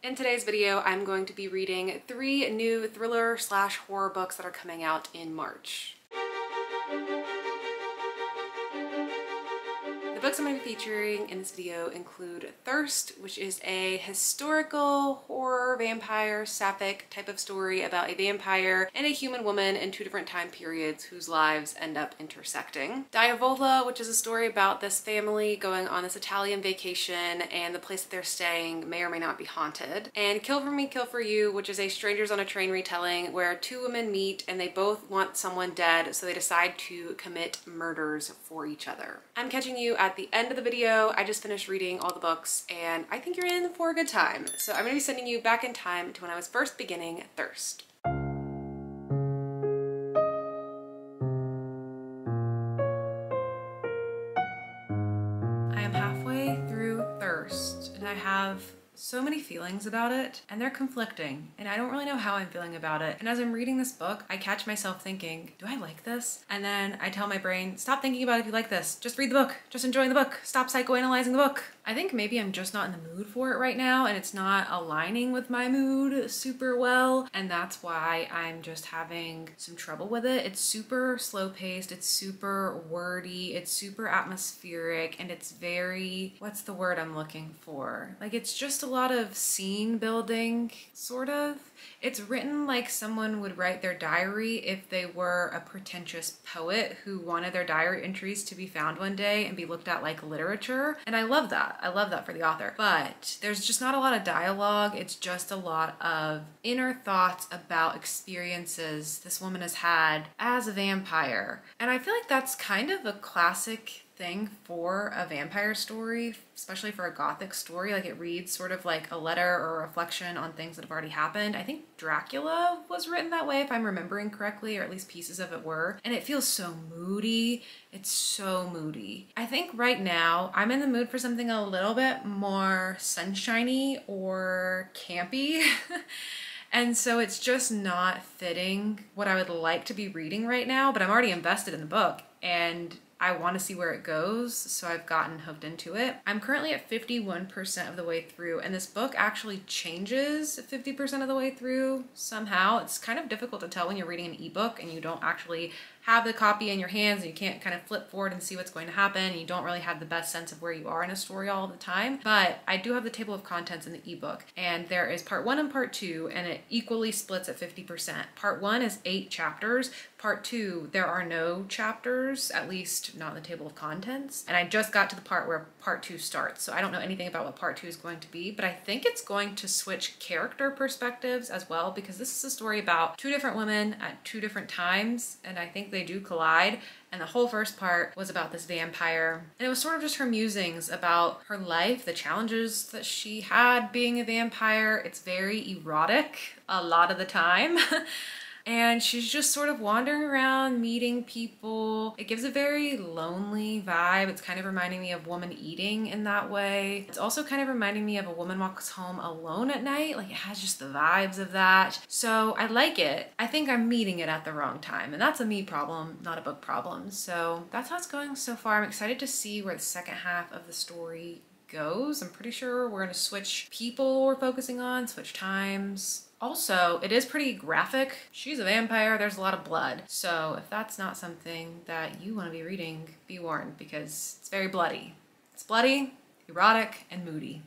In today's video, I'm going to be reading 3 new thriller/horror books that are coming out in March. The books I'm going to be featuring in this video include Thirst, which is a historical horror vampire sapphic type of story about a vampire and a human woman in 2 different time periods whose lives end up intersecting. Diavola, which is a story about this family going on this Italian vacation and the place that they're staying may or may not be haunted. And Kill for Me, Kill for You, which is a strangers on a train retelling where 2 women meet and they both want someone dead, so they decide to commit murders for each other. I'm catching you at the end of the video. I just finished reading all the books and I think you're in for a good time. So I'm going to be sending you back in time to when I was first beginning Thirst. I am halfway through Thirst and I have so many feelings about it and they're conflicting and I don't really know how I'm feeling about it. And as I'm reading this book, I catch myself thinking, do I like this? And then I tell my brain, stop thinking about if you like this. Just read the book. Just enjoy the book. Stop psychoanalyzing the book. I think maybe I'm just not in the mood for it right now and it's not aligning with my mood super well. And that's why I'm just having some trouble with it. It's super slow paced. It's super wordy. It's super atmospheric and it's very, what's the word I'm looking for? Like it's just a lot of scene building, sort of. It's written like someone would write their diary if they were a pretentious poet who wanted their diary entries to be found one day and be looked at like literature. And I love that. I love that for the author. But there's just not a lot of dialogue. It's just a lot of inner thoughts about experiences this woman has had as a vampire. And I feel like that's kind of a classic thing for a vampire story, especially for a gothic story. Like it reads sort of like a letter or a reflection on things that have already happened. I think Dracula was written that way if I'm remembering correctly, or at least pieces of it were. And it feels so moody. It's so moody. I think right now I'm in the mood for something a little bit more sunshiny or campy. And so it's just not fitting what I would like to be reading right now, but I'm already invested in the book and I want to see where it goes, so I've gotten hooked into it. I'm currently at 51% of the way through, and this book actually changes 50% of the way through somehow. It's kind of difficult to tell when you're reading an ebook and you don't actually have the copy in your hands and you can't kind of flip forward and see what's going to happen and you don't really have the best sense of where you are in a story all the time. But I do have the table of contents in the ebook and there is part 1 and part 2 and it equally splits at 50%. Part 1 is 8 chapters. Part 2, there are no chapters, at least not in the table of contents. And I just got to the part where part 2 starts. So I don't know anything about what part 2 is going to be, but I think it's going to switch character perspectives as well because this is a story about 2 different women at 2 different times. And I think they do collide. And the whole first part was about this vampire. And it was sort of just her musings about her life, the challenges that she had being a vampire. It's very erotic a lot of the time. And she's just sort of wandering around, meeting people. It gives a very lonely vibe. It's kind of reminding me of Woman Eating in that way. It's also kind of reminding me of A Woman Walks Home Alone at Night. Like it has just the vibes of that. So I like it. I think I'm meeting it at the wrong time. And that's a me problem, not a book problem. So that's how it's going so far. I'm excited to see where the second half of the story goes. I'm pretty sure we're gonna switch people we're focusing on, switch times. Also, it is pretty graphic. She's a vampire, there's a lot of blood. So if that's not something that you want to be reading, be warned because it's very bloody. It's bloody, erotic, and moody.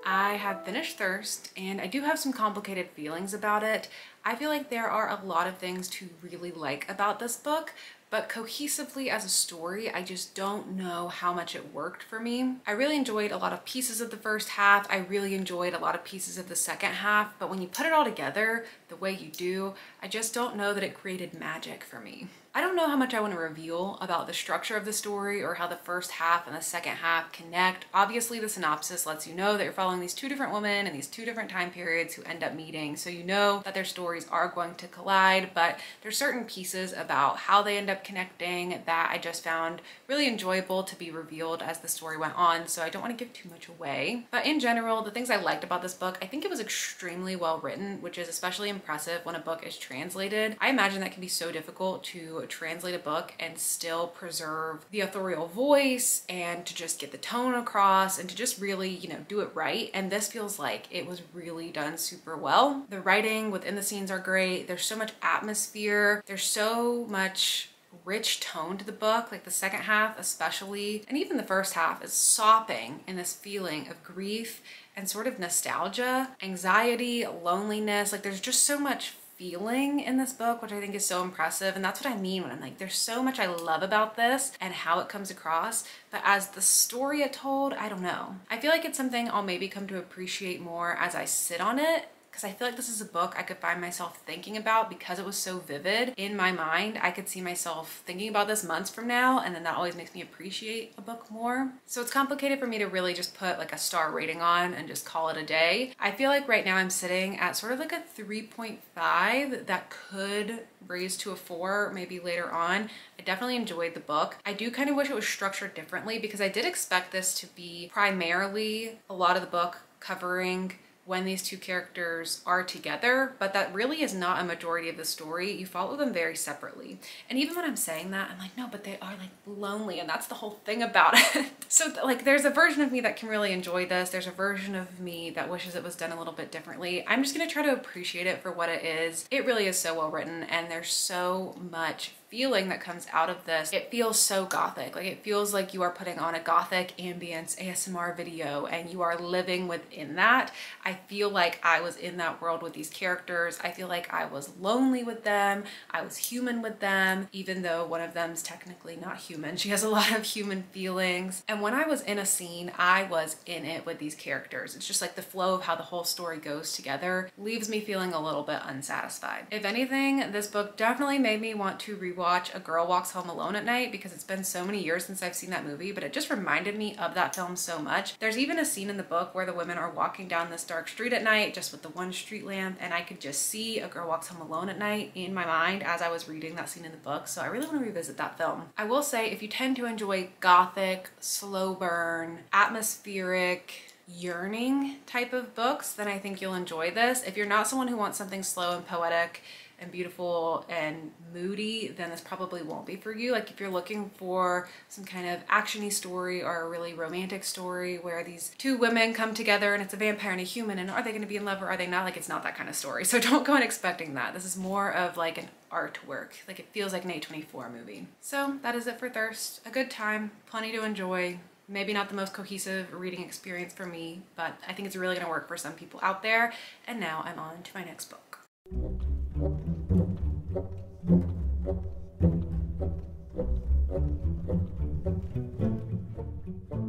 I have finished Thirst and I do have some complicated feelings about it. I feel like there are a lot of things to really like about this book, but cohesively as a story, I just don't know how much it worked for me. I really enjoyed a lot of pieces of the first half. I really enjoyed a lot of pieces of the second half, but when you put it all together the way you do, I just don't know that it created magic for me. I don't know how much I want to reveal about the structure of the story or how the first half and the second half connect. Obviously, the synopsis lets you know that you're following these two different women in these two different time periods who end up meeting. So you know that their stories are going to collide, but there's certain pieces about how they end up connecting that I just found really enjoyable to be revealed as the story went on. So I don't want to give too much away. But in general, the things I liked about this book, I think it was extremely well written, which is especially impressive when a book is translated. I imagine that can be so difficult to translate a book and still preserve the authorial voice and to just get the tone across and to just really, you know, do it right. And this feels like it was really done super well. The writing within the scenes are great. There's so much atmosphere. There's so much rich tone to the book, like the second half especially, and even the first half is sopping in this feeling of grief and sort of nostalgia, anxiety, loneliness. Like there's just so much feeling in this book, which I think is so impressive. And that's what I mean when I'm like, there's so much I love about this and how it comes across. But as the story it told, I don't know. I feel like it's something I'll maybe come to appreciate more as I sit on it, because I feel like this is a book I could find myself thinking about because it was so vivid in my mind. I could see myself thinking about this months from now, and then that always makes me appreciate a book more. So it's complicated for me to really just put like a star rating on and just call it a day. I feel like right now I'm sitting at sort of like a 3.5 that could raise to a 4 maybe later on. I definitely enjoyed the book. I do kind of wish it was structured differently because I did expect this to be primarily a lot of the book covering when these two characters are together, but that really is not a majority of the story. You follow them very separately. And even when I'm saying that, I'm like, no, but they are like lonely, and that's the whole thing about it. So like there's a version of me that can really enjoy this. There's a version of me that wishes it was done a little bit differently. I'm just gonna try to appreciate it for what it is. It really is so well written, and there's so much feeling that comes out of this. It feels so gothic. Like it feels like you are putting on a gothic ambience ASMR video and you are living within that. I feel like I was in that world with these characters. I feel like I was lonely with them. I was human with them, even though one of them's technically not human. She has a lot of human feelings. And when I was in a scene, I was in it with these characters. It's just like the flow of how the whole story goes together leaves me feeling a little bit unsatisfied. If anything, this book definitely made me want to rewatch A Girl Walks Home Alone at Night because it's been so many years since I've seen that movie, but it just reminded me of that film so much. There's even a scene in the book where the women are walking down this dark street at night just with the one street lamp, and I could just see A Girl Walks Home Alone at Night in my mind as I was reading that scene in the book. So I really want to revisit that film. I will say, if you tend to enjoy gothic, slow burn, atmospheric, yearning type of books, then I think you'll enjoy this. If you're not someone who wants something slow and poetic and beautiful and moody, then this probably won't be for you. Like if you're looking for some kind of actiony story or a really romantic story where these two women come together and it's a vampire and a human, and are they going to be in love or are they not? Like it's not that kind of story. So don't go in expecting that. This is more of like an artwork. Like it feels like an A24 movie. So that is it for Thirst. A good time, plenty to enjoy. Maybe not the most cohesive reading experience for me, but I think it's really going to work for some people out there. And now I'm on to my next book.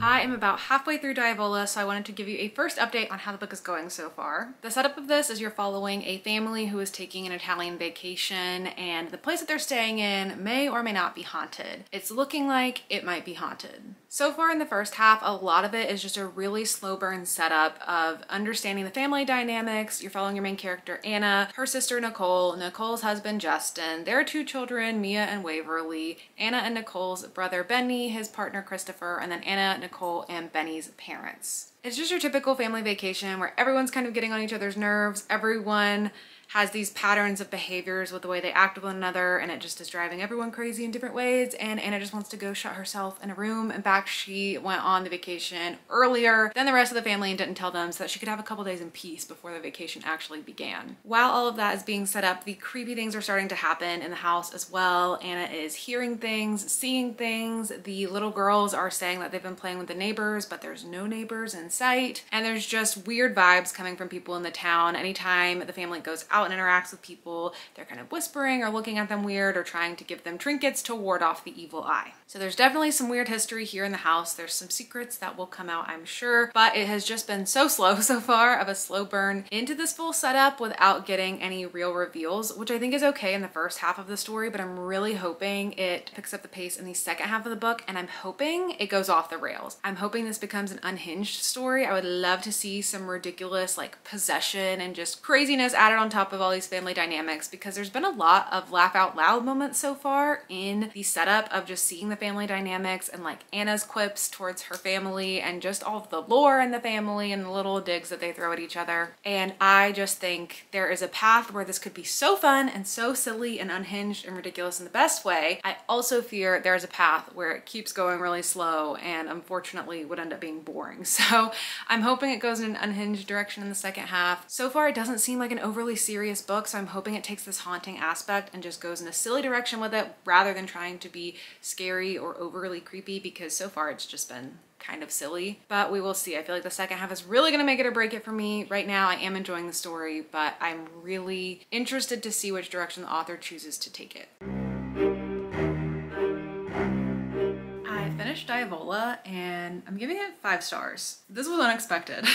I am about halfway through Diavola, so I wanted to give you a first update on how the book is going so far. The setup of this is you're following a family who is taking an Italian vacation, and the place that they're staying in may or may not be haunted. It's looking like it might be haunted. So far in the first half, a lot of it is just a really slow burn setup of understanding the family dynamics. You're following your main character, Anna, her sister, Nicole, Nicole's husband, Justin, their two children, Mia and Waverly, Anna and Nicole's brother, Benny, his partner, Christopher, and then Anna, Nicole, and Benny's parents. It's just your typical family vacation where everyone's kind of getting on each other's nerves. Everyone has these patterns of behaviors with the way they act with one another, and it just is driving everyone crazy in different ways. And Anna just wants to go shut herself in a room. In fact, she went on the vacation earlier than the rest of the family and didn't tell them so that she could have a couple days in peace before the vacation actually began. While all of that is being set up, the creepy things are starting to happen in the house as well. Anna is hearing things, seeing things. The little girls are saying that they've been playing with the neighbors, but there's no neighbors in sight. And there's just weird vibes coming from people in the town. Anytime the family goes out out and interacts with people, they're kind of whispering or looking at them weird or trying to give them trinkets to ward off the evil eye. So there's definitely some weird history here in the house. There's some secrets that will come out, I'm sure, but it has just been so slow so far, of a slow burn into this full setup without getting any real reveals, which I think is okay in the first half of the story, but I'm really hoping it picks up the pace in the second half of the book, and I'm hoping it goes off the rails. I'm hoping this becomes an unhinged story. I would love to see some ridiculous like possession and just craziness added on top of all these family dynamics, because there's been a lot of laugh out loud moments so far in the setup of just seeing the family dynamics and like Anna's quips towards her family and just all of the lore in the family and the little digs that they throw at each other. And I just think there is a path where this could be so fun and so silly and unhinged and ridiculous in the best way. I also fear there's a path where it keeps going really slow and unfortunately would end up being boring. So I'm hoping it goes in an unhinged direction in the second half. So far it doesn't seem like an overly serious book, so I'm hoping it takes this haunting aspect and just goes in a silly direction with it rather than trying to be scary or overly creepy, because so far it's just been kind of silly, but we will see. I feel like the second half is really gonna make it or break it for me. Right now I am enjoying the story, but I'm really interested to see which direction the author chooses to take it. I finished Diavola and I'm giving it 5 stars. This was unexpected.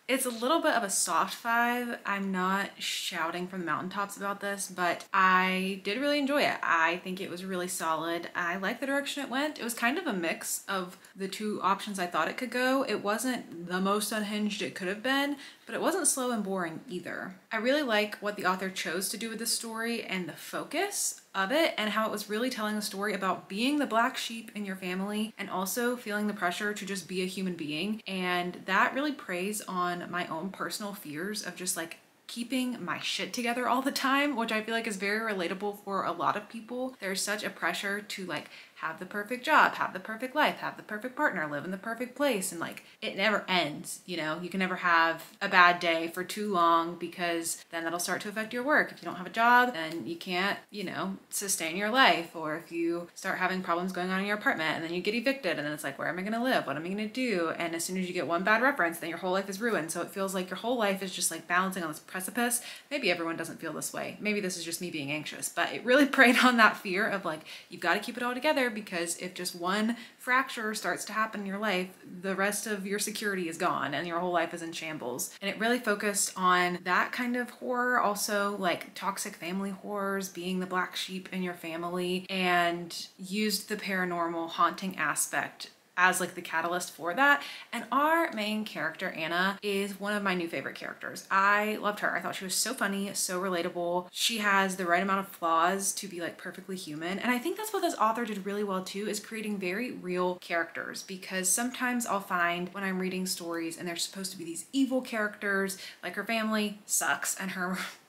It's a little bit of a soft 5. I'm not shouting from the mountaintops about this, but I did really enjoy it. I think it was really solid. I like the direction it went. It was kind of a mix of the two options I thought it could go. It wasn't the most unhinged it could have been, but it wasn't slow and boring either. I really like what the author chose to do with this story and the focus of it, and how it was really telling a story about being the black sheep in your family and also feeling the pressure to just be a human being. And that really preys on my own personal fears of just like keeping my shit together all the time, which I feel like is very relatable for a lot of people. There's such a pressure to like have the perfect job, have the perfect life, have the perfect partner, live in the perfect place, and like it never ends, you know? You can never have a bad day for too long, because then that'll start to affect your work. If you don't have a job, then you can't, you know, sustain your life. Or if you start having problems going on in your apartment and then you get evicted, and then it's like, where am I gonna live? What am I gonna do? And as soon as you get one bad reference, then your whole life is ruined. So it feels like your whole life is just like balancing on this precipice. Maybe everyone doesn't feel this way. Maybe this is just me being anxious, but it really preyed on that fear of like, you've got to keep it all together, because if just one fracture starts to happen in your life, the rest of your security is gone and your whole life is in shambles. And it really focused on that kind of horror, also like toxic family horrors, being the black sheep in your family, and used the paranormal haunting aspect as like the catalyst for that. And our main character, Anna, is one of my new favorite characters. I loved her. I thought she was so funny, so relatable. She has the right amount of flaws to be like perfectly human. And I think that's what this author did really well too, is creating very real characters, because sometimes I'll find when I'm reading stories and they're supposed to be these evil characters, like her family sucks and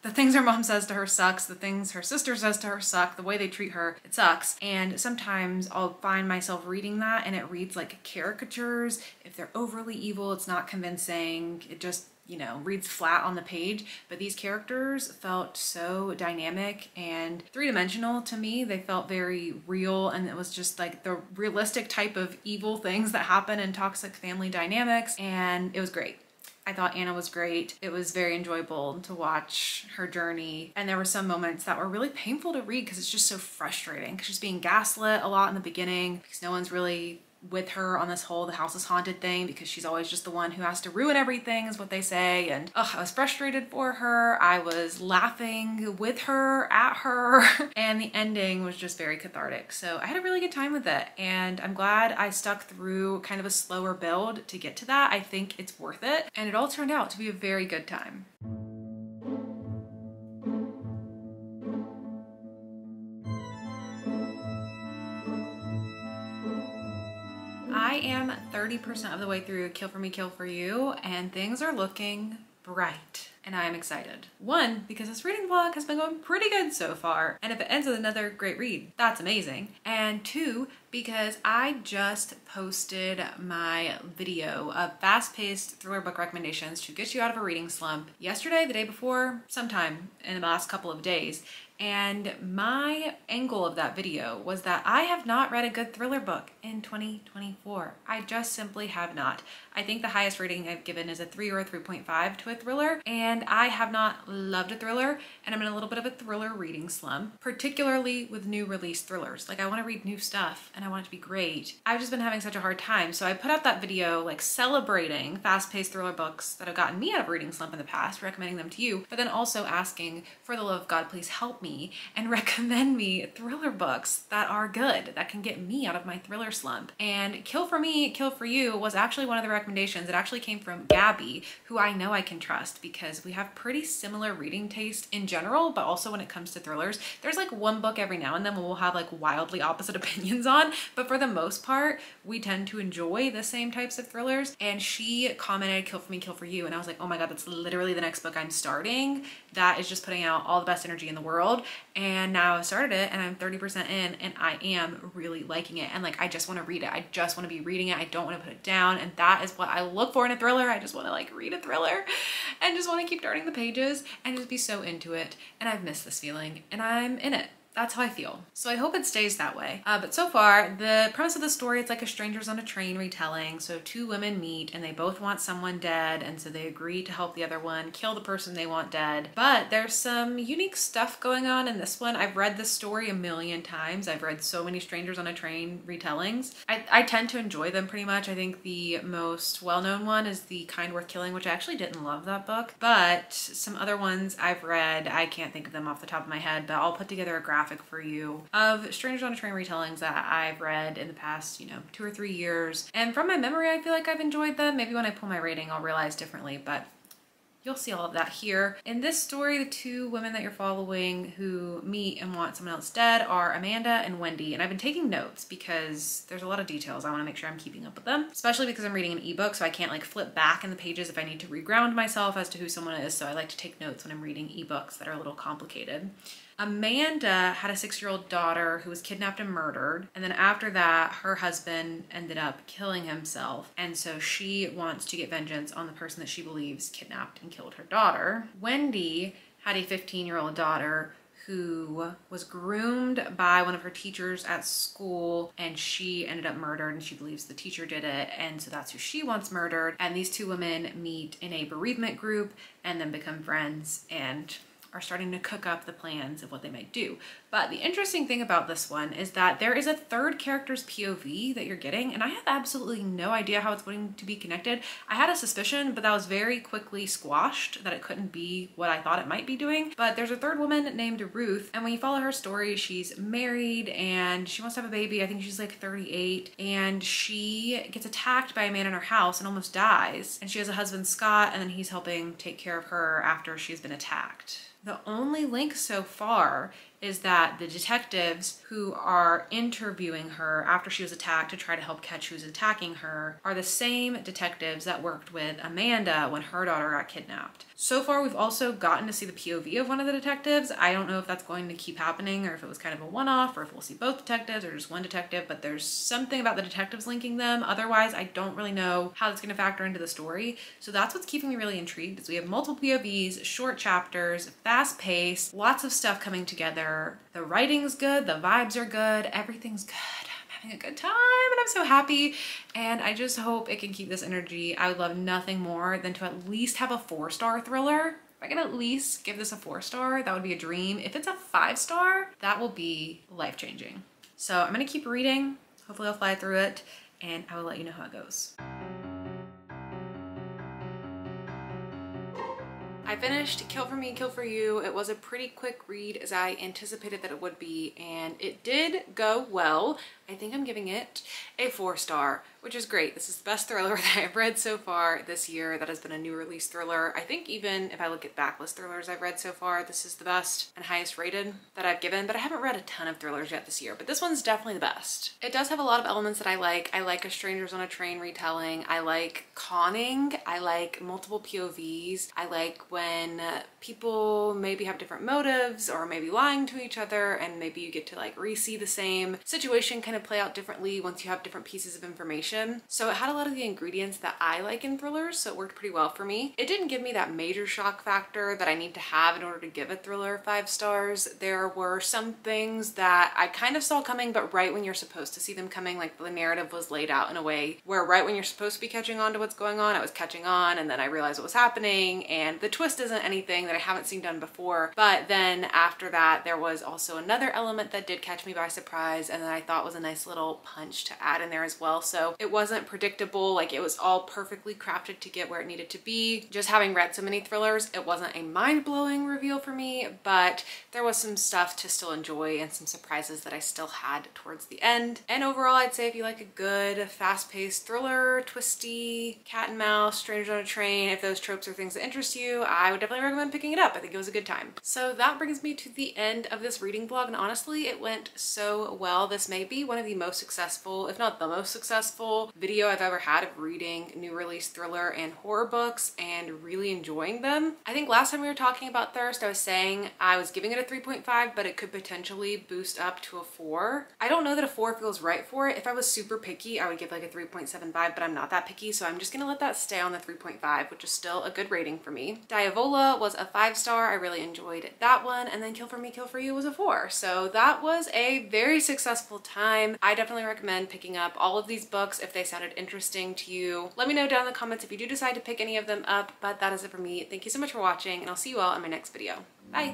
the things her mom says to her sucks, the things her sister says to her suck, the way they treat her, it sucks. And sometimes I'll find myself reading that and it reads like caricatures. If they're overly evil, it's not convincing. It just, you know, reads flat on the page. But these characters felt so dynamic and three-dimensional to me. They felt very real, and it was just like the realistic type of evil things that happen in toxic family dynamics, and it was great. I thought Anna was great. It was very enjoyable to watch her journey. And there were some moments that were really painful to read, because it's just so frustrating, because she's being gaslit a lot in the beginning, because no one's really with her on this whole the house is haunted thing, because she's always just the one who has to ruin everything, is what they say. And I was frustrated for her. I was laughing with her, at her, and the ending was just very cathartic. So I had a really good time with it, and I'm glad I stuck through kind of a slower build to get to that. I think it's worth it, and it all turned out to be a very good time. I am 30% of the way through Kill for Me, Kill for You, and things are looking bright, and I am excited. One, because this reading vlog has been going pretty good so far, and if it ends with another great read, that's amazing. And two, because I just posted my video of fast-paced thriller book recommendations to get you out of a reading slump yesterday, the day before, sometime in the last couple of days. And my angle of that video was that I have not read a good thriller book in 2024. I just simply have not. I think the highest rating I've given is a 3 or a 3.5 to a thriller, and and I have not loved a thriller, and I'm in a little bit of a thriller reading slump, particularly with new release thrillers. Like, I want to read new stuff and I want it to be great. I've just been having such a hard time. So I put out that video like celebrating fast-paced thriller books that have gotten me out of a reading slump in the past, recommending them to you, but then also asking, for the love of God, please help me and recommend me thriller books that are good, that can get me out of my thriller slump. And Kill for Me, Kill for You was actually one of the recommendations. It actually came from Gabby, who I know I can trust because we have pretty similar reading taste in general, but also when it comes to thrillers. There's like one book every now and then we'll have like wildly opposite opinions on, but for the most part, we tend to enjoy the same types of thrillers. And she commented Kill for Me, Kill for You, and I was like, oh my God, that's literally the next book I'm starting. That is just putting out all the best energy in the world. And now I've started it and I'm 30% in and I am really liking it. And like, I just want to read it. I just want to be reading it. I don't want to put it down. And that is what I look for in a thriller. I just want to like read a thriller and just want to keep turning the pages and just be so into it. And I've missed this feeling and I'm in it. That's how I feel. So I hope it stays that way. But so far, the premise of the story, it's like a Strangers on a Train retelling. So two women meet and they both want someone dead. And so they agree to help the other one kill the person they want dead. But there's some unique stuff going on in this one. I've read this story a million times. I've read so many Strangers on a Train retellings. I tend to enjoy them pretty much. I think the most well-known one is The Kind Worth Killing, which I actually didn't love that book. But some other ones I've read, I can't think of them off the top of my head, but I'll put together a graphic for you of Strangers on a Train retellings that I've read in the past, 2 or 3 years. And from my memory, I feel like I've enjoyed them. Maybe when I pull my rating, I'll realize differently, but you'll see all of that here. In this story, the two women that you're following who meet and want someone else dead are Amanda and Wendy. And I've been taking notes because there's a lot of details. I want to make sure I'm keeping up with them, especially because I'm reading an ebook, so I can't like flip back in the pages if I need to reground myself as to who someone is. So I like to take notes when I'm reading ebooks that are a little complicated. Amanda had a 6-year-old daughter who was kidnapped and murdered. And then after that, her husband ended up killing himself. And so she wants to get vengeance on the person that she believes kidnapped and killed her daughter. Wendy had a 15-year-old daughter who was groomed by one of her teachers at school, and she ended up murdered, and she believes the teacher did it, and so that's who she wants murdered. And these two women meet in a bereavement group and then become friends and are starting to cook up the plans of what they might do. But the interesting thing about this one is that there is a third character's POV that you're getting, and I have absolutely no idea how it's going to be connected. I had a suspicion, but that was very quickly squashed, that it couldn't be what I thought it might be doing. But there's a third woman named Ruth, and when you follow her story, she's married and she wants to have a baby. I think she's like 38, and she gets attacked by a man in her house and almost dies. And she has a husband, Scott, and then he's helping take care of her after she's been attacked. The only link so far is that the detectives who are interviewing her after she was attacked to try to help catch who's attacking her are the same detectives that worked with Amanda when her daughter got kidnapped. So far, we've also gotten to see the POV of one of the detectives. I don't know if that's going to keep happening or if it was kind of a one-off or if we'll see both detectives or just one detective, but there's something about the detectives linking them. Otherwise, I don't really know how it's going to factor into the story. So that's what's keeping me really intrigued, is we have multiple POVs, short chapters, fast pace, lots of stuff coming together. The writing's good, the vibes are good, everything's good. I'm having a good time and I'm so happy, and I just hope it can keep this energy. I would love nothing more than to at least have a 4-star thriller. If I can at least give this a 4-star, that would be a dream. If it's a 5-star, that will be life-changing. So I'm gonna keep reading. Hopefully I'll fly through it, and I will let you know how it goes. I finished Kill for Me, Kill for You. It was a pretty quick read, as I anticipated that it would be, and it did go well. I think I'm giving it a 4-star, which is great. This is the best thriller that I've read so far this year that has been a new release thriller. I think even if I look at backlist thrillers I've read so far, this is the best and highest rated that I've given, but I haven't read a ton of thrillers yet this year, but this one's definitely the best. It does have a lot of elements that I like. I like a Strangers on a Train retelling. I like conning. I like multiple POVs. I like when people maybe have different motives or maybe lying to each other, and maybe you get to like re-see the same situation kind of kind of play out differently once you have different pieces of information. So it had a lot of the ingredients that I like in thrillers, so it worked pretty well for me. It didn't give me that major shock factor that I need to have in order to give a thriller 5 stars. There were some things that I kind of saw coming, but right when you're supposed to see them coming, like the narrative was laid out in a way where right when you're supposed to be catching on to what's going on, I was catching on, and then I realized what was happening, and the twist isn't anything that I haven't seen done before. But then after that, there was also another element that did catch me by surprise and that I thought was a nice little punch to add in there as well. So it wasn't predictable, like it was all perfectly crafted to get where it needed to be. Just having read so many thrillers, it wasn't a mind-blowing reveal for me, but there was some stuff to still enjoy and some surprises that I still had towards the end. And overall, I'd say if you like a good fast-paced thriller, twisty, cat and mouse, strangers on a train, if those tropes are things that interest you, I would definitely recommend picking it up. I think it was a good time. So that brings me to the end of this reading vlog, and honestly, it went so well. This may be one of the most successful, if not the most successful, video I've ever had of reading new release thriller and horror books and really enjoying them. I think last time we were talking about Thirst, I was saying I was giving it a 3.5, but it could potentially boost up to a 4. I don't know that a 4 feels right for it. If I was super picky, I would give like a 3.75, but I'm not that picky, so I'm just gonna let that stay on the 3.5, which is still a good rating for me. Diavola was a 5 star. I really enjoyed that one. And then Kill for Me, Kill for You was a 4. So that was a very successful time. I definitely recommend picking up all of these books if they sounded interesting to you. Let me know down in the comments if you do decide to pick any of them up, but that is it for me. Thank you so much for watching, and I'll see you all in my next video. Bye.